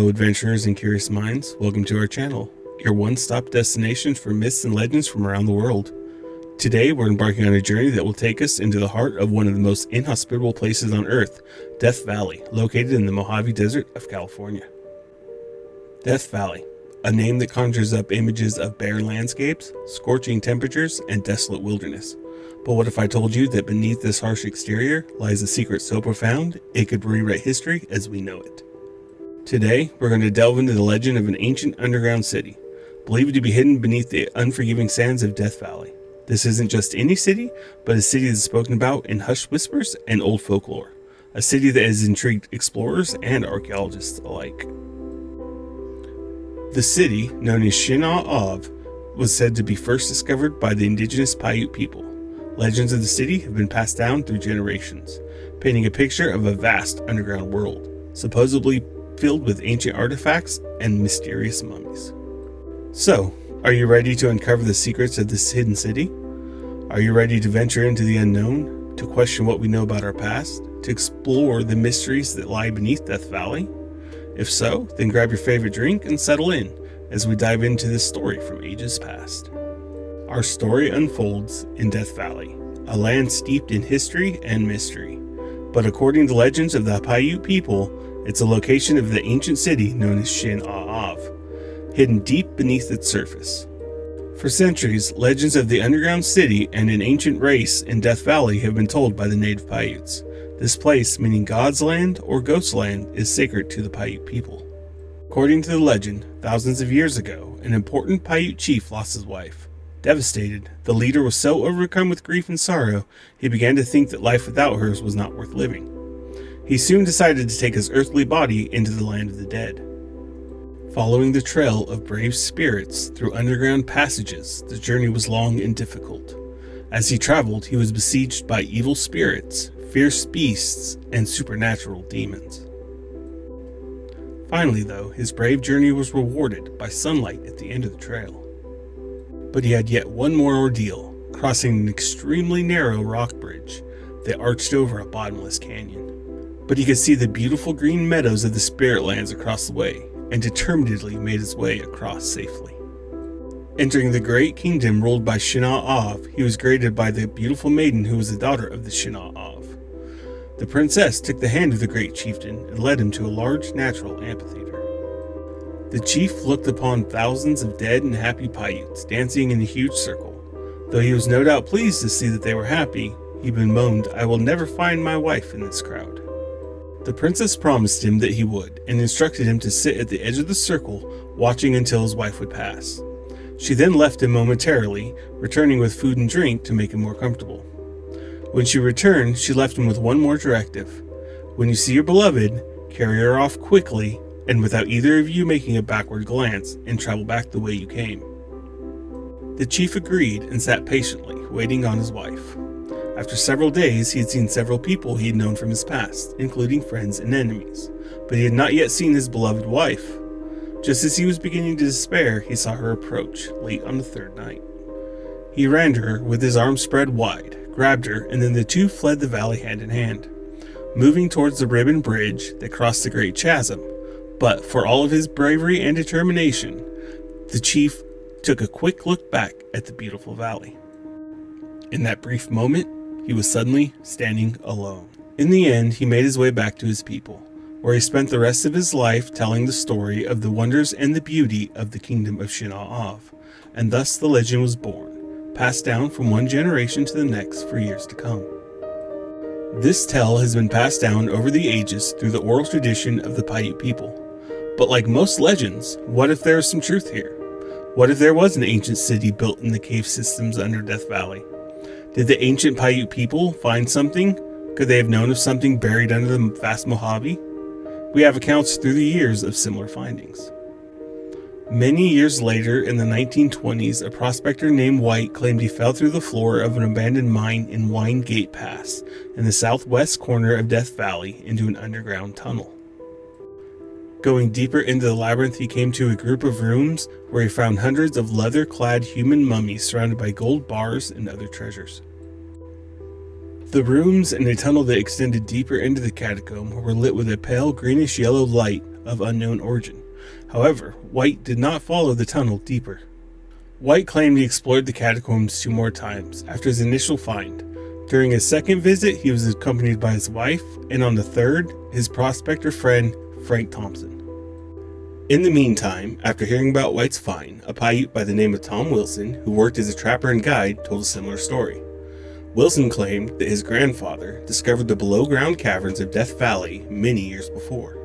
Hello adventurers and curious minds, welcome to our channel, your one-stop destination for myths and legends from around the world. Today we're embarking on a journey that will take us into the heart of one of the most inhospitable places on Earth, Death Valley, located in the Mojave Desert of California. Death Valley, a name that conjures up images of barren landscapes, scorching temperatures, and desolate wilderness. But what if I told you that beneath this harsh exterior lies a secret so profound it could rewrite history as we know it? Today, we're going to delve into the legend of an ancient underground city, believed to be hidden beneath the unforgiving sands of Death Valley. This isn't just any city, but a city that's spoken about in hushed whispers and old folklore. A city that has intrigued explorers and archaeologists alike. The city, known as Shin-Au-Av, was said to be first discovered by the indigenous Paiute people. Legends of the city have been passed down through generations, painting a picture of a vast underground world, supposedly filled with ancient artifacts and mysterious mummies. So, are you ready to uncover the secrets of this hidden city? Are you ready to venture into the unknown, to question what we know about our past, to explore the mysteries that lie beneath Death Valley? If so, then grab your favorite drink and settle in as we dive into this story from ages past. Our story unfolds in Death Valley, a land steeped in history and mystery. But according to legends of the Paiute people, it's a location of the ancient city known as Shin-Au-Av, hidden deep beneath its surface. For centuries, legends of the underground city and an ancient race in Death Valley have been told by the native Paiutes. This place, meaning God's land or ghost land, is sacred to the Paiute people. According to the legend, thousands of years ago, an important Paiute chief lost his wife. Devastated, the leader was so overcome with grief and sorrow, he began to think that life without hers was not worth living. He soon decided to take his earthly body into the land of the dead. Following the trail of brave spirits through underground passages, the journey was long and difficult. As he traveled, he was besieged by evil spirits, fierce beasts, and supernatural demons. Finally, though, his brave journey was rewarded by sunlight at the end of the trail. But he had yet one more ordeal, crossing an extremely narrow rock bridge that arched over a bottomless canyon. But he could see the beautiful green meadows of the spirit lands across the way, and determinedly made his way across safely. Entering the great kingdom ruled by Shin-Au-Av, he was greeted by the beautiful maiden who was the daughter of the Shin-Au-Av. The princess took the hand of the great chieftain and led him to a large natural amphitheater. The chief looked upon thousands of dead and happy Paiutes dancing in a huge circle. Though he was no doubt pleased to see that they were happy, he bemoaned, "I will never find my wife in this crowd." The princess promised him that he would, and instructed him to sit at the edge of the circle, watching until his wife would pass. She then left him momentarily, returning with food and drink to make him more comfortable. When she returned, she left him with one more directive. When you see your beloved, carry her off quickly, and without either of you making a backward glance, and travel back the way you came. The chief agreed and sat patiently, waiting on his wife. After several days, he had seen several people he had known from his past, including friends and enemies, but he had not yet seen his beloved wife. Just as he was beginning to despair, he saw her approach, late on the third night. He ran to her with his arms spread wide, grabbed her, and then the two fled the valley hand in hand, moving towards the ribbon bridge that crossed the great chasm. But for all of his bravery and determination, the chief took a quick look back at the beautiful valley. In that brief moment, he was suddenly standing alone. In the end, he made his way back to his people, where he spent the rest of his life telling the story of the wonders and the beauty of the kingdom of Shin-Au-Av, and thus the legend was born, passed down from one generation to the next for years to come. This tale has been passed down over the ages through the oral tradition of the Paiute people. But like most legends, what if there is some truth here? What if there was an ancient city built in the cave systems under Death Valley? Did the ancient Paiute people find something? Could they have known of something buried under the vast Mojave? We have accounts through the years of similar findings. Many years later, in the 1920s, a prospector named White claimed he fell through the floor of an abandoned mine in Wine Gate Pass in the southwest corner of Death Valley into an underground tunnel. Going deeper into the labyrinth, he came to a group of rooms where he found hundreds of leather-clad human mummies surrounded by gold bars and other treasures. The rooms and a tunnel that extended deeper into the catacomb were lit with a pale greenish-yellow light of unknown origin. However, White did not follow the tunnel deeper. White claimed he explored the catacombs 2 more times after his initial find. During his second visit, he was accompanied by his wife, and on the third, his prospector friend, Frank Thompson. In the meantime, after hearing about White's find, a Paiute by the name of Tom Wilson, who worked as a trapper and guide, told a similar story. Wilson claimed that his grandfather discovered the below-ground caverns of Death Valley many years before.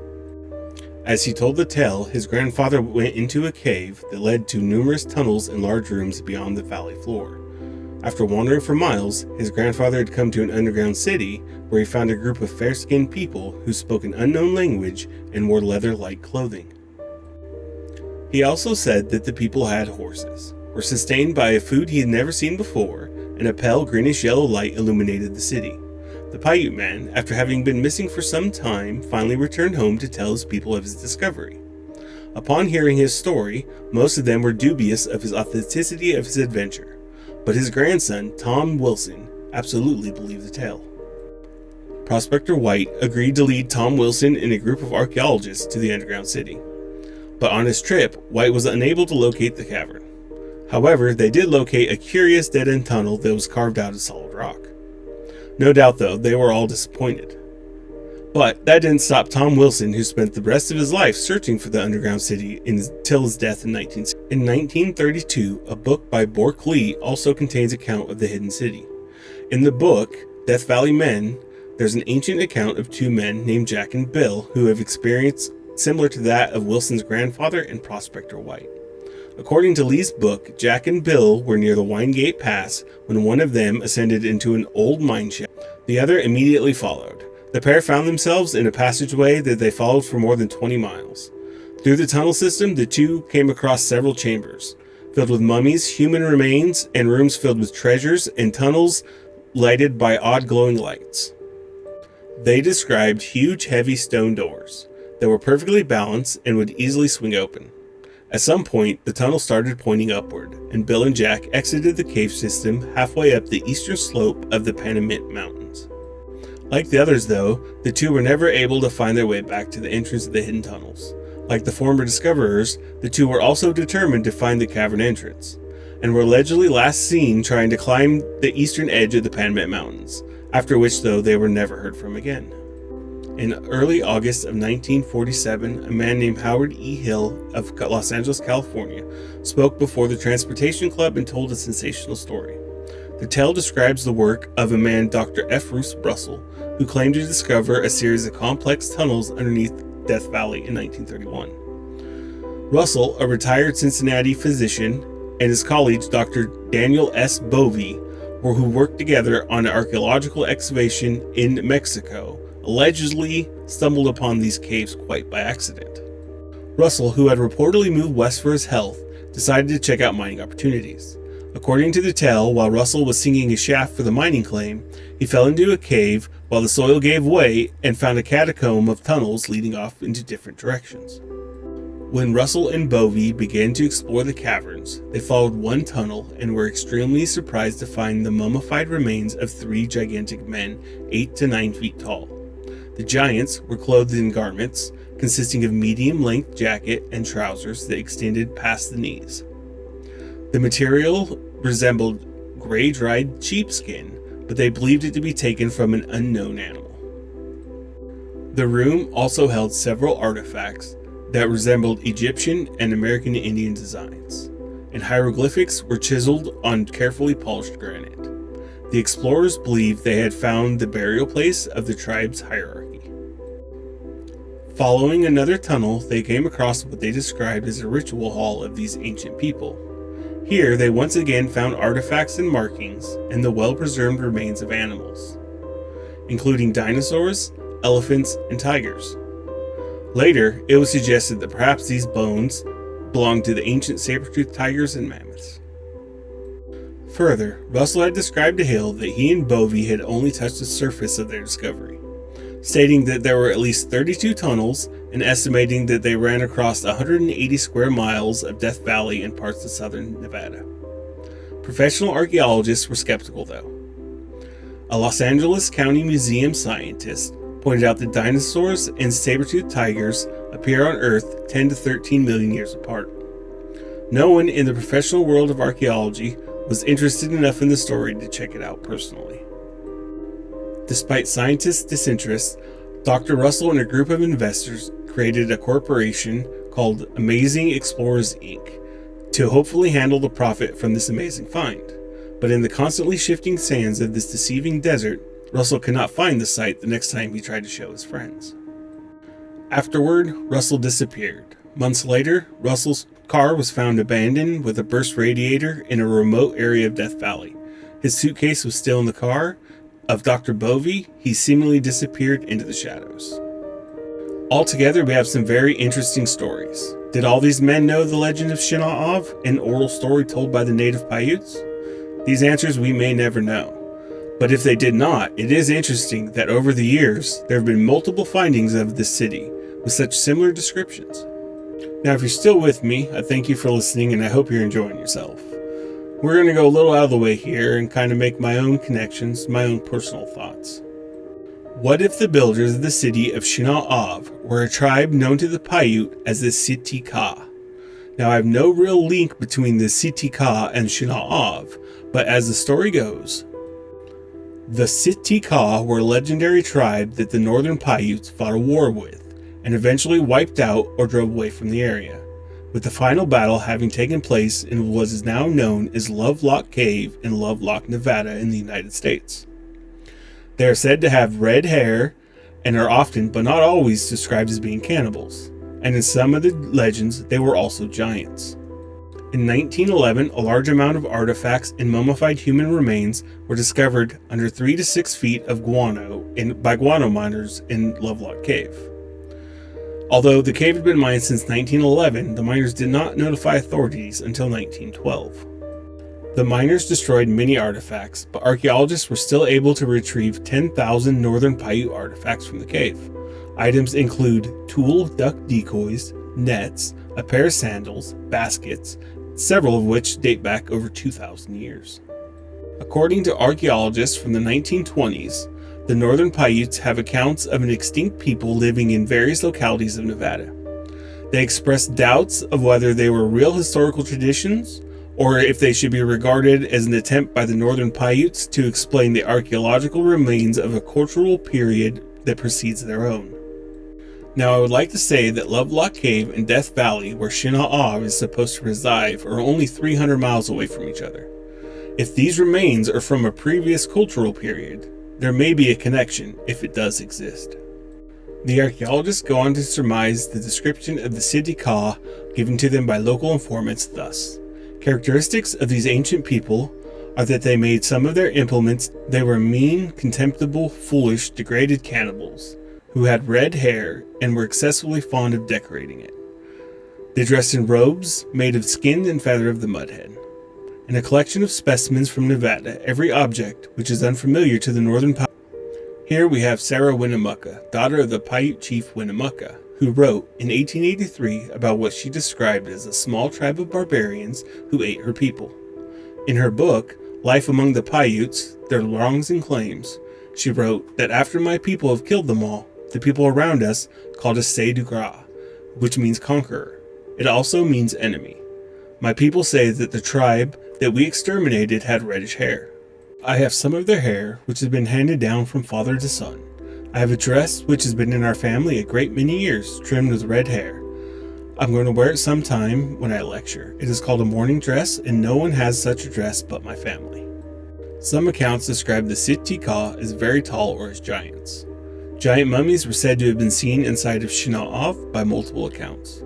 As he told the tale, his grandfather went into a cave that led to numerous tunnels and large rooms beyond the valley floor. After wandering for miles, his grandfather had come to an underground city where he found a group of fair-skinned people who spoke an unknown language and wore leather-like clothing. He also said that the people had horses, were sustained by a food he had never seen before, and a pale greenish-yellow light illuminated the city. The Paiute man, after having been missing for some time, finally returned home to tell his people of his discovery. Upon hearing his story, most of them were dubious of his authenticity of his adventure, but his grandson, Tom Wilson, absolutely believed the tale. Prospector White agreed to lead Tom Wilson and a group of archaeologists to the underground city. But on his trip, White was unable to locate the cavern. However, they did locate a curious dead-end tunnel that was carved out of solid rock. No doubt, though, they were all disappointed. But that didn't stop Tom Wilson, who spent the rest of his life searching for the underground city until his death in 1932. A book by Bork Lee also contains account of the hidden city. In the book, Death Valley Men, there's an ancient account of 2 men named Jack and Bill who have experience similar to that of Wilson's grandfather and Prospector White. According to Lee's book, Jack and Bill were near the Winegate Pass when one of them ascended into an old mine shaft. The other immediately followed. The pair found themselves in a passageway that they followed for more than 20 miles. Through the tunnel system, the two came across several chambers, filled with mummies, human remains, and rooms filled with treasures, and tunnels lighted by odd glowing lights. They described huge, heavy stone doors that were perfectly balanced and would easily swing open. At some point, the tunnel started pointing upward, and Bill and Jack exited the cave system halfway up the eastern slope of the Panamint Mountains. Like the others, though, the two were never able to find their way back to the entrance of the hidden tunnels. Like the former discoverers, the two were also determined to find the cavern entrance, and were allegedly last seen trying to climb the eastern edge of the Panamint Mountains, after which, though, they were never heard from again. In early August of 1947, a man named Howard E. Hill of Los Angeles, California, spoke before the Transportation Club and told a sensational story. The tale describes the work of a man, Dr. F. Bruce Russell, who claimed to discover a series of complex tunnels underneath Death Valley in 1931. Russell, a retired Cincinnati physician, and his colleagues, Dr. Daniel S. Bovee, who worked together on an archaeological excavation in Mexico, allegedly stumbled upon these caves quite by accident. Russell, who had reportedly moved west for his health, decided to check out mining opportunities. According to the tale, while Russell was sinking a shaft for the mining claim, he fell into a cave while the soil gave way and found a catacomb of tunnels leading off into different directions. When Russell and Bovee began to explore the caverns, they followed one tunnel and were extremely surprised to find the mummified remains of 3 gigantic men, 8 to 9 feet tall. The giants were clothed in garments consisting of medium-length jacket and trousers that extended past the knees. The material resembled gray-dried sheepskin, but they believed it to be taken from an unknown animal. The room also held several artifacts that resembled Egyptian and American Indian designs, and hieroglyphics were chiseled on carefully polished granite. The explorers believed they had found the burial place of the tribe's hierarchy. Following another tunnel, they came across what they described as a ritual hall of these ancient people. Here, they once again found artifacts and markings and the well-preserved remains of animals, including dinosaurs, elephants, and tigers. Later, it was suggested that perhaps these bones belonged to the ancient saber-toothed tigers and mammoths. Further, Russell had described to Hill that he and Bovee had only touched the surface of their discovery, stating that there were at least 32 tunnels and estimating that they ran across 180 square miles of Death Valley and parts of southern Nevada. Professional archaeologists were skeptical, though. A Los Angeles County Museum scientist, pointed out that dinosaurs and saber-toothed tigers appear on Earth 10 to 13 million years apart. No one in the professional world of archaeology was interested enough in the story to check it out personally. Despite scientists' disinterest, Dr. Russell and a group of investors created a corporation called Amazing Explorers Inc. to hopefully handle the profit from this amazing find. But in the constantly shifting sands of this deceiving desert, Russell could not find the site the next time he tried to show his friends. Afterward, Russell disappeared. Months later, Russell's car was found abandoned with a burst radiator in a remote area of Death Valley. His suitcase was still in the car of Dr. Bovey. He seemingly disappeared into the shadows. Altogether, we have some very interesting stories. Did all these men know the legend of Shin-Au-Av, an oral story told by the native Paiutes? These answers we may never know. But if they did not, it is interesting that over the years, there have been multiple findings of this city with such similar descriptions. Now, if you're still with me, I thank you for listening and I hope you're enjoying yourself. We're going to go a little out of the way here and kind of make my own connections, my own personal thoughts. What if the builders of the city of Shin-Au-Av were a tribe known to the Paiute as the Sitka? Now, I have no real link between the Sitka and Shin-Au-Av, but as the story goes, the Sitka were a legendary tribe that the northern Paiutes fought a war with, and eventually wiped out or drove away from the area, with the final battle having taken place in what is now known as Lovelock Cave in Lovelock, Nevada in the United States. They are said to have red hair and are often, but not always, described as being cannibals, and in some of the legends they were also giants. In 1911, a large amount of artifacts and mummified human remains were discovered under 3 to 6 feet of guano by guano miners in Lovelock Cave. Although the cave had been mined since 1911, the miners did not notify authorities until 1912. The miners destroyed many artifacts, but archaeologists were still able to retrieve 10,000 northern Paiute artifacts from the cave. Items include tool duck decoys, nets, a pair of sandals, baskets, several of which date back over 2,000 years. According to archaeologists from the 1920s, the northern Paiutes have accounts of an extinct people living in various localities of Nevada. They expressed doubts of whether they were real historical traditions or if they should be regarded as an attempt by the northern Paiutes to explain the archaeological remains of a cultural period that precedes their own. Now, I would like to say that Lovelock Cave and Death Valley, where Shin-Au-Av is supposed to reside, are only 300 miles away from each other. If these remains are from a previous cultural period, there may be a connection if it does exist. The archaeologists go on to surmise the description of the Sitka given to them by local informants thus. Characteristics of these ancient people are that they made some of their implements. They were mean, contemptible, foolish, degraded cannibals who had red hair and were excessively fond of decorating it. They dressed in robes made of skin and feather of the mudhead. In a collection of specimens from Nevada, every object which is unfamiliar to the northern Paiute. Here we have Sarah Winnemucca, daughter of the Paiute chief Winnemucca, who wrote in 1883 about what she described as a small tribe of barbarians who ate her people. In her book, Life Among the Paiutes, Their Wrongs and Claims, she wrote that after my people have killed them all, the people around us called us Se du Gras, which means conqueror. It also means enemy. My people say that the tribe that we exterminated had reddish hair. I have some of their hair, which has been handed down from father to son. I have a dress which has been in our family a great many years, trimmed with red hair. I'm going to wear it sometime when I lecture. It is called a mourning dress, and no one has such a dress but my family. Some accounts describe the Sitka as very tall or as giants. Giant mummies were said to have been seen inside of Shin-Au-Av by multiple accounts.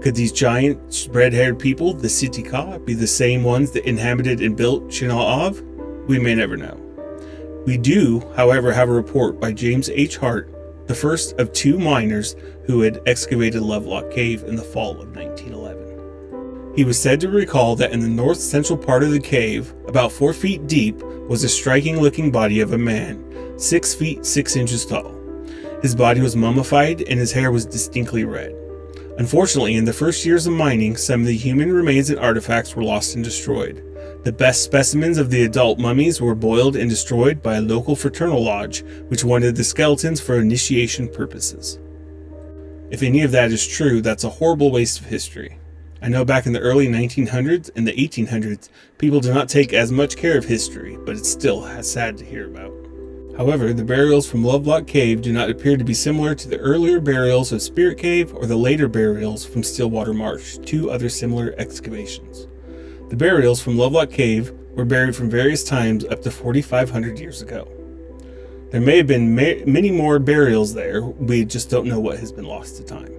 Could these giant red-haired people, the Sitka, be the same ones that inhabited and built Shin-Au-Av? We may never know. We do, however, have a report by James H. Hart, the first of 2 miners who had excavated Lovelock Cave in the fall of 1911. He was said to recall that in the north central part of the cave, about 4 feet deep, was a striking-looking body of a man, 6 feet 6 inches tall. His body was mummified and his hair was distinctly red. Unfortunately, in the first years of mining, some of the human remains and artifacts were lost and destroyed. The best specimens of the adult mummies were boiled and destroyed by a local fraternal lodge, which wanted the skeletons for initiation purposes. If any of that is true, that's a horrible waste of history. I know back in the early 1900s and the 1800s, people did not take as much care of history, but it's still sad to hear about. However, the burials from Lovelock Cave do not appear to be similar to the earlier burials of Spirit Cave or the later burials from Stillwater Marsh, two other similar excavations. The burials from Lovelock Cave were buried from various times up to 4,500 years ago. There may have been many more burials there, we just don't know what has been lost to time.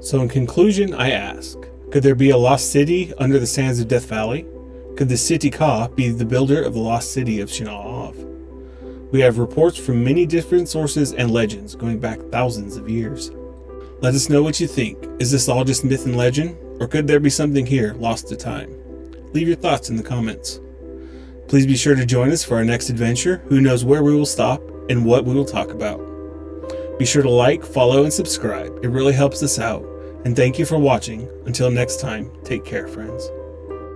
So in conclusion, I ask, could there be a lost city under the sands of Death Valley? Could the City Ka be the builder of the lost city of Shin-Au-Av? We have reports from many different sources and legends going back thousands of years. Let us know what you think. Is this all just myth and legend? Or could there be something here lost to time? Leave your thoughts in the comments. Please be sure to join us for our next adventure. Who knows where we will stop and what we will talk about. Be sure to like, follow, and subscribe. It really helps us out. And thank you for watching. Until next time, take care, friends.